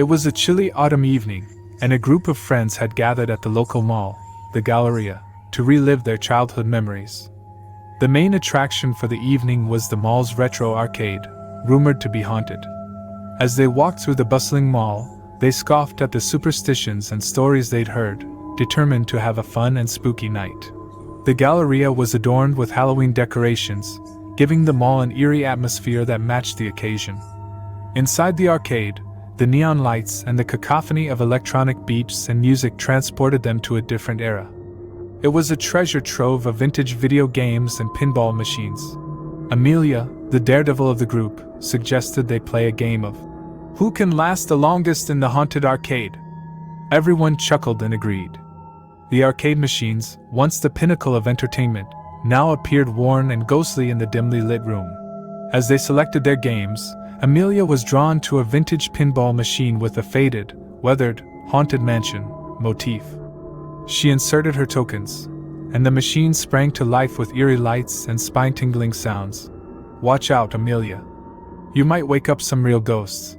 It was a chilly autumn evening, and a group of friends had gathered at the local mall, the Galleria, to relive their childhood memories. The main attraction for the evening was the mall's retro arcade, rumored to be haunted. As they walked through the bustling mall, they scoffed at the superstitions and stories they'd heard, determined to have a fun and spooky night. The Galleria was adorned with Halloween decorations, giving the mall an eerie atmosphere that matched the occasion. Inside the arcade, the neon lights and the cacophony of electronic beats and music transported them to a different era. It was a treasure trove of vintage video games and pinball machines. Amelia, the daredevil of the group, suggested they play a game of who can last the longest in the haunted arcade. Everyone chuckled and agreed. The arcade machines, once the pinnacle of entertainment, now appeared worn and ghostly in the dimly lit room. As they selected their games, Amelia was drawn to a vintage pinball machine with a faded, weathered, haunted mansion motif. She inserted her tokens, and the machine sprang to life with eerie lights and spine-tingling sounds. "Watch out, Amelia. You might wake up some real ghosts,"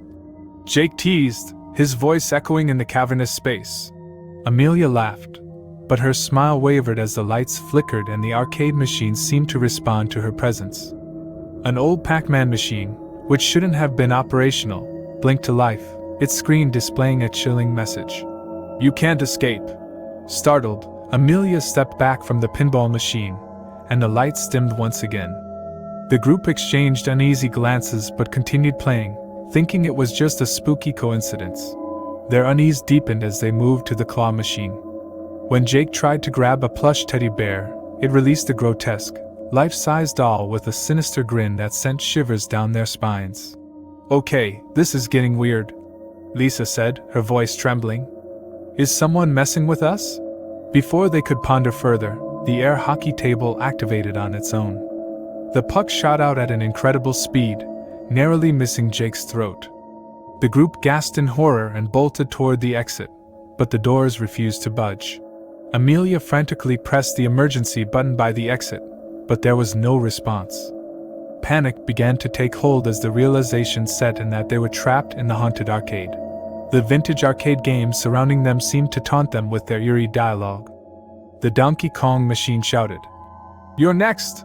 Jake teased, his voice echoing in the cavernous space. Amelia laughed, but her smile wavered as the lights flickered and the arcade machine seemed to respond to her presence. An old Pac-Man machine, which shouldn't have been operational, blinked to life, its screen displaying a chilling message. "You can't escape." Startled, Amelia stepped back from the pinball machine, and the lights dimmed once again. The group exchanged uneasy glances but continued playing, thinking it was just a spooky coincidence. Their unease deepened as they moved to the claw machine. When Jake tried to grab a plush teddy bear, it released a grotesque, life-size doll with a sinister grin that sent shivers down their spines. "Okay, this is getting weird," Lisa said, her voice trembling. "Is someone messing with us?" Before they could ponder further, the air hockey table activated on its own. The puck shot out at an incredible speed, narrowly missing Jake's throat. The group gasped in horror and bolted toward the exit, but the doors refused to budge. Amelia frantically pressed the emergency button by the exit, but there was no response. Panic began to take hold as the realization set in that they were trapped in the haunted arcade. The vintage arcade games surrounding them seemed to taunt them with their eerie dialogue. The Donkey Kong machine shouted, "You're next!"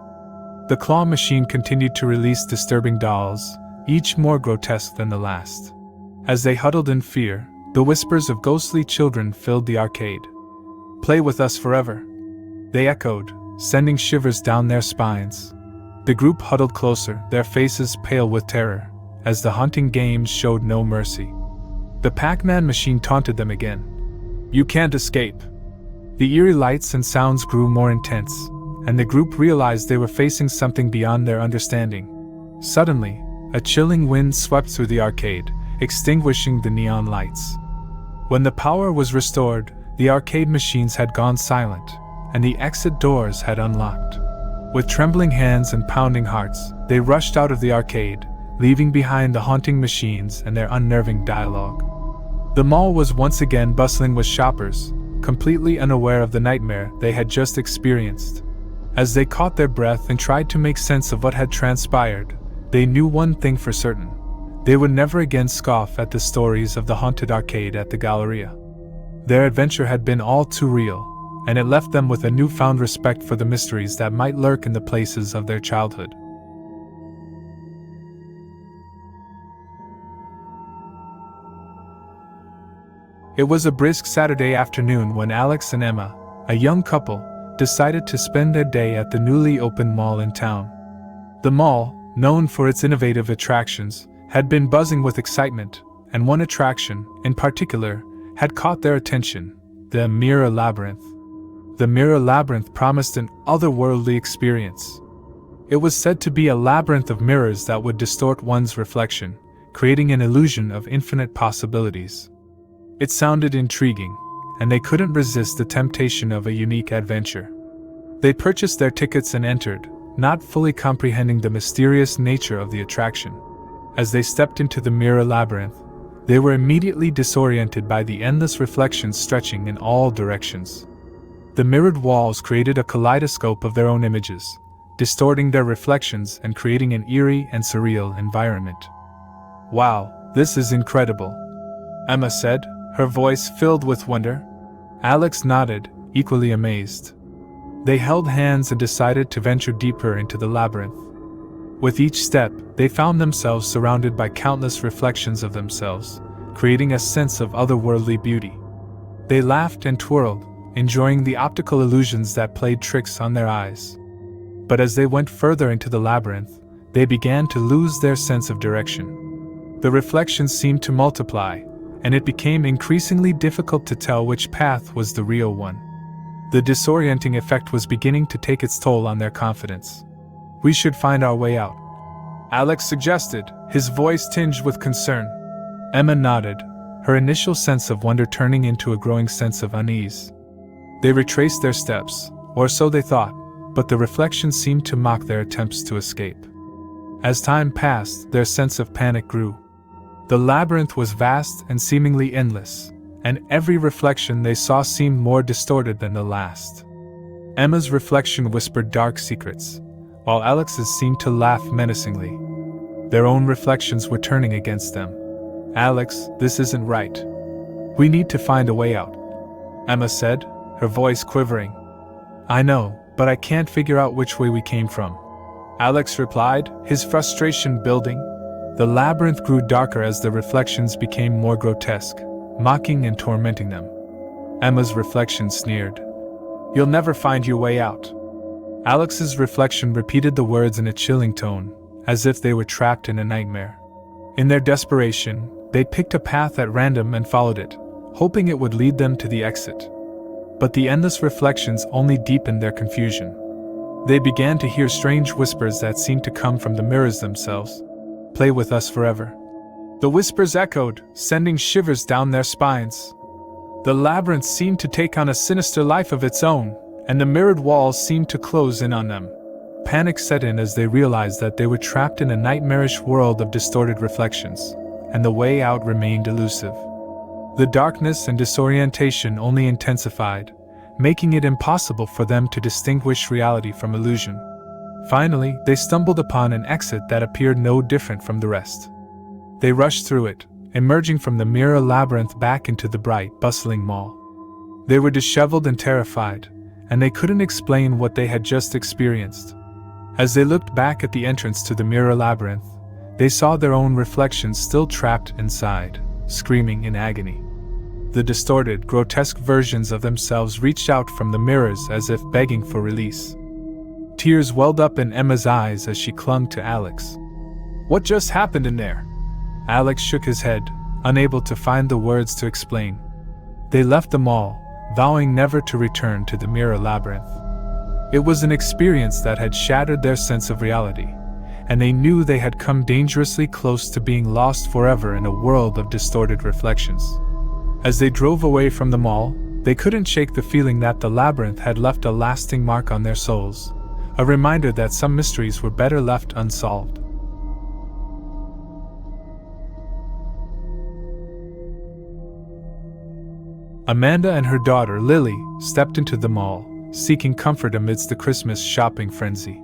The claw machine continued to release disturbing dolls, each more grotesque than the last. As they huddled in fear, the whispers of ghostly children filled the arcade. "Play with us forever," they echoed, sending shivers down their spines. The group huddled closer, their faces pale with terror, as the haunting games showed no mercy. The Pac-Man machine taunted them again. "You can't escape." The eerie lights and sounds grew more intense, and the group realized they were facing something beyond their understanding. Suddenly, a chilling wind swept through the arcade, extinguishing the neon lights. When the power was restored, the arcade machines had gone silent, and the exit doors had unlocked. With trembling hands and pounding hearts, they rushed out of the arcade, leaving behind the haunting machines and their unnerving dialogue. The mall was once again bustling with shoppers, completely unaware of the nightmare they had just experienced. As they caught their breath and tried to make sense of what had transpired, they knew one thing for certain: they would never again scoff at the stories of the haunted arcade at the Galleria. Their adventure had been all too real, and it left them with a newfound respect for the mysteries that might lurk in the places of their childhood. It was a brisk Saturday afternoon when Alex and Emma, a young couple, decided to spend their day at the newly opened mall in town. The mall, known for its innovative attractions, had been buzzing with excitement, and one attraction, in particular, had caught their attention: the Mirror Labyrinth. The Mirror Labyrinth promised an otherworldly experience. It was said to be a labyrinth of mirrors that would distort one's reflection, creating an illusion of infinite possibilities. It sounded intriguing, and they couldn't resist the temptation of a unique adventure. They purchased their tickets and entered, not fully comprehending the mysterious nature of the attraction. As they stepped into the Mirror Labyrinth, they were immediately disoriented by the endless reflections stretching in all directions. The mirrored walls created a kaleidoscope of their own images, distorting their reflections and creating an eerie and surreal environment. "Wow, this is incredible," Emma said, her voice filled with wonder. Alex nodded, equally amazed. They held hands and decided to venture deeper into the labyrinth. With each step, they found themselves surrounded by countless reflections of themselves, creating a sense of otherworldly beauty. They laughed and twirled, enjoying the optical illusions that played tricks on their eyes. But as they went further into the labyrinth, they began to lose their sense of direction. The reflections seemed to multiply, and it became increasingly difficult to tell which path was the real one. The disorienting effect was beginning to take its toll on their confidence. "We should find our way out," Alex suggested, his voice tinged with concern. Emma nodded, her initial sense of wonder turning into a growing sense of unease. They retraced their steps, or so they thought, but the reflections seemed to mock their attempts to escape. As time passed, their sense of panic grew. The labyrinth was vast and seemingly endless, and every reflection they saw seemed more distorted than the last. Emma's reflection whispered dark secrets, while Alex's seemed to laugh menacingly. Their own reflections were turning against them. "Alex, this isn't right. We need to find a way out," Emma said, her voice quivering. "I know, but I can't figure out which way we came from," Alex replied, his frustration building. The labyrinth grew darker as the reflections became more grotesque, mocking and tormenting them. Emma's reflection sneered. "You'll never find your way out." Alex's reflection repeated the words in a chilling tone, as if they were trapped in a nightmare. In their desperation, they picked a path at random and followed it, hoping it would lead them to the exit. But the endless reflections only deepened their confusion. They began to hear strange whispers that seemed to come from the mirrors themselves. "Play with us forever." The whispers echoed, sending shivers down their spines. The labyrinth seemed to take on a sinister life of its own, and the mirrored walls seemed to close in on them. Panic set in as they realized that they were trapped in a nightmarish world of distorted reflections, and the way out remained elusive. The darkness and disorientation only intensified, making it impossible for them to distinguish reality from illusion. Finally, they stumbled upon an exit that appeared no different from the rest. They rushed through it, emerging from the mirror labyrinth back into the bright, bustling mall. They were disheveled and terrified, and they couldn't explain what they had just experienced. As they looked back at the entrance to the mirror labyrinth, they saw their own reflections still trapped inside, screaming in agony. The distorted, grotesque versions of themselves reached out from the mirrors as if begging for release. Tears welled up in Emma's eyes as she clung to Alex. "What just happened in there?" Alex shook his head, unable to find the words to explain. They left the mall, vowing never to return to the mirror labyrinth. It was an experience that had shattered their sense of reality, and they knew they had come dangerously close to being lost forever in a world of distorted reflections. As they drove away from the mall, they couldn't shake the feeling that the labyrinth had left a lasting mark on their souls, a reminder that some mysteries were better left unsolved. Amanda and her daughter, Lily, stepped into the mall, seeking comfort amidst the Christmas shopping frenzy.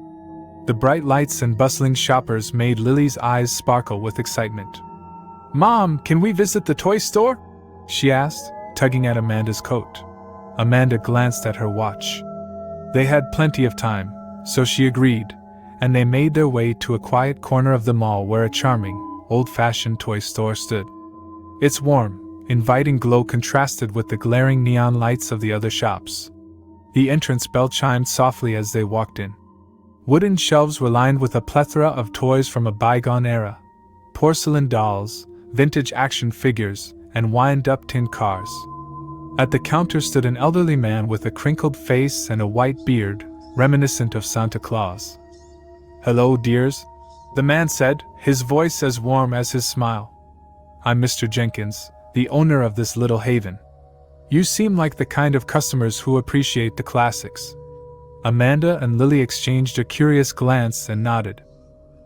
The bright lights and bustling shoppers made Lily's eyes sparkle with excitement. "Mom, can we visit the toy store?" she asked, tugging at Amanda's coat. Amanda glanced at her watch. They had plenty of time, so she agreed, and they made their way to a quiet corner of the mall where a charming, old-fashioned toy store stood. Its warm, inviting glow contrasted with the glaring neon lights of the other shops. The entrance bell chimed softly as they walked in. Wooden shelves were lined with a plethora of toys from a bygone era: porcelain dolls, vintage action figures, and wind-up tin cars. At the counter stood an elderly man with a crinkled face and a white beard, reminiscent of Santa Claus. "Hello, dears," the man said, his voice as warm as his smile. "I'm Mr. Jenkins, the owner of this little haven. You seem like the kind of customers who appreciate the classics." Amanda and Lily exchanged a curious glance and nodded.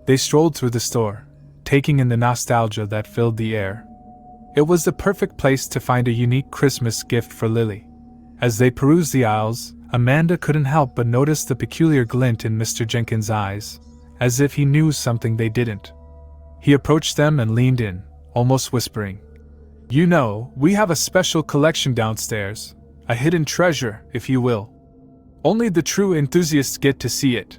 They strolled through the store, taking in the nostalgia that filled the air. It was the perfect place to find a unique Christmas gift for Lily. As they perused the aisles, Amanda couldn't help but notice the peculiar glint in Mr. Jenkins' eyes, as if he knew something they didn't. He approached them and leaned in, almost whispering, You know, we have a special collection downstairs, a hidden treasure, if you will. Only the true enthusiasts get to see it."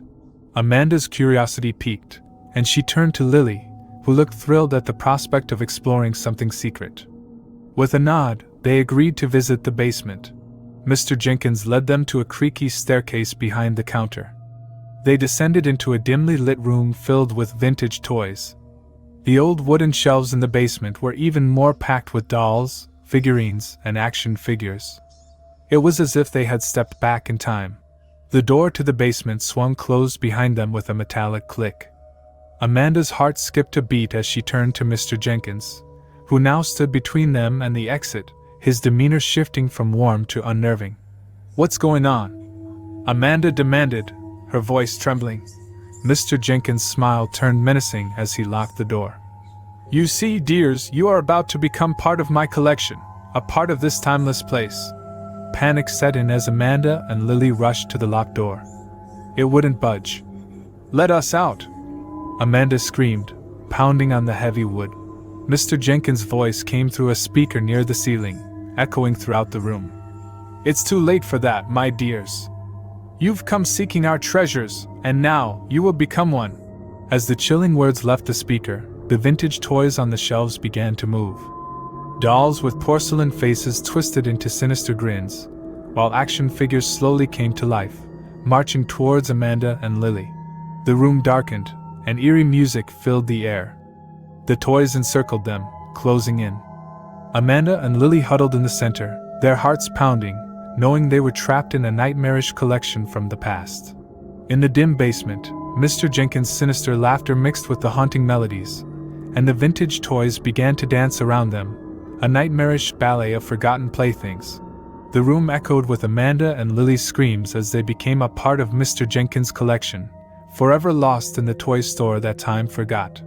Amanda's curiosity piqued, and she turned to Lily, who looked thrilled at the prospect of exploring something secret. With a nod, they agreed to visit the basement. Mr. Jenkins led them to a creaky staircase behind the counter. They descended into a dimly lit room filled with vintage toys. The old wooden shelves in the basement were even more packed with dolls, figurines, and action figures. It was as if they had stepped back in time. The door to the basement swung closed behind them with a metallic click. Amanda's heart skipped a beat as she turned to Mr. Jenkins, who now stood between them and the exit, his demeanor shifting from warm to unnerving. "What's going on?" Amanda demanded, her voice trembling. Mr. Jenkins' smile turned menacing as he locked the door. "You see, dears, you are about to become part of my collection, a part of this timeless place." Panic set in as Amanda and Lily rushed to the locked door. It wouldn't budge. "Let us out!" Amanda screamed, pounding on the heavy wood. Mr. Jenkins' voice came through a speaker near the ceiling, echoing throughout the room. "It's too late for that, my dears. You've come seeking our treasures, and now you will become one." As the chilling words left the speaker, the vintage toys on the shelves began to move. Dolls with porcelain faces twisted into sinister grins, while action figures slowly came to life, marching towards Amanda and Lily. The room darkened, and eerie music filled the air. The toys encircled them, closing in. Amanda and Lily huddled in the center, their hearts pounding, knowing they were trapped in a nightmarish collection from the past. In the dim basement, Mr. Jenkins' sinister laughter mixed with the haunting melodies, and the vintage toys began to dance around them, a nightmarish ballet of forgotten playthings. The room echoed with Amanda and Lily's screams as they became a part of Mr. Jenkins' collection, forever lost in the toy store that time forgot.